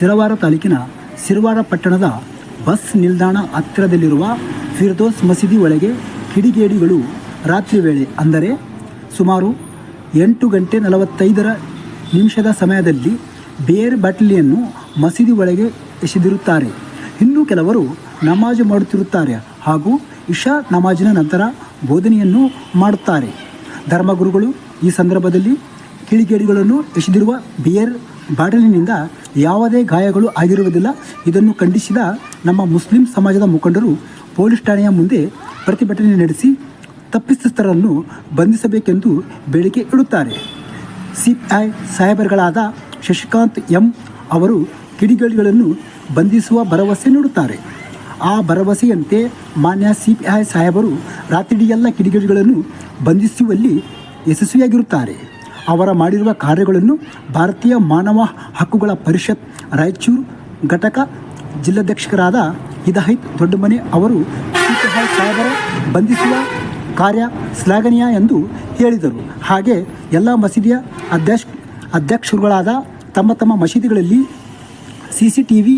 ಸಿರವಾರ ತಾಲೂಕಿನ ಸಿರವಾರ ಪಟ್ಟಣದ ಬಸ್ ನಿಲ್ದಾಣ ಹತ್ತಿರದಲ್ಲಿರುವ ಫಿರ್ದೋಸ್ ಮಸೀದಿ ಒಳಗೆ ಕಿಡಿಗೇಡಿಗಳು ರಾತ್ರಿ ವೇಳೆ ಅಂದರೆ ಸುಮಾರು 8:45 ಸಮಯದಲ್ಲಿ ಬಿಯರ್ ಬಾಟಲಿಯನ್ನು ಮಸೀದಿ ಒಳಗೆ ಎಸೆದಿರುತ್ತಾರೆ. ಇನ್ನು ಕೆಲವರು ನಮಾಜ್ ಮಾಡುತ್ತಿರುತ್ತಾರೆ ಹಾಗೂ ಇಶಾ ನಮಾಜಿನ ನಂತರ ಬೋಧನೆಯನ್ನು ಮಾಡುತ್ತಾರೆ. ಧರ್ಮಗುರುಗಳು ಈ ಸಂದರ್ಭದಲ್ಲಿ ಕಿಡಿಗೇಡಿಗಳನ್ನು ಎಸೆದಿರುವ ಬಿಯರ್ ಬಾಟಲಿನಿಂದ ಯಾವುದೇ ಗಾಯಗಳು ಆಗಿರುವುದಿಲ್ಲ. ಇದನ್ನು ಖಂಡಿಸಿದ ನಮ್ಮ ಮುಸ್ಲಿಂ ಸಮಾಜದ ಮುಖಂಡರು ಪೊಲೀಸ್ ಠಾಣೆಯ ಮುಂದೆ ಪ್ರತಿಭಟನೆ ನಡೆಸಿ ತಪ್ಪಿತಸ್ಥರನ್ನು ಬಂಧಿಸಬೇಕೆಂದು ಬೇಡಿಕೆ ಇಡುತ್ತಾರೆ. ಸಿಪಿಐ ಸಾಹೇಬರುಗಳಾದ ಶಶಿಕಾಂತ್ ಎಂ ಅವರು ಕಿಡಿಗೇಡಿಗಳನ್ನು ಬಂಧಿಸುವ ಭರವಸೆ ನೀಡುತ್ತಾರೆ. ಆ ಭರವಸೆಯಂತೆ ಮಾನ್ಯ ಸಿಪಿಐ ಸಾಹೇಬರು ರಾತ್ರಿಯೆಲ್ಲ ಕಿಡಿಗೇಡಿಗಳನ್ನು ಬಂಧಿಸುವಲ್ಲಿ ಯಶಸ್ವಿಯಾಗಿರುತ್ತಾರೆ. ಅವರ ಮಾಡಿರುವ ಕಾರ್ಯಗಳನ್ನು ಭಾರತೀಯ ಮಾನವ ಹಕ್ಕುಗಳ ಪರಿಷತ್ ರಾಯಚೂರು ಘಟಕ ಜಿಲ್ಲಾಧ್ಯಕ್ಷರಾದ ಹಿದಾಯತ್ ದೊಡ್ಡಮನೆ ಅವರು ಸಿಪಿಐ ಸಾಹೇಬರ ಬಂಧಿಸುವ ಕಾರ್ಯ ಶ್ಲಾಘನೀಯ ಎಂದು ಹೇಳಿದರು. ಹಾಗೆ ಎಲ್ಲ ಮಸೀದಿಯ ಅಧ್ಯಕ್ಷರುಗಳಾದ ತಮ್ಮ ಮಸೀದಿಗಳಲ್ಲಿ CCTV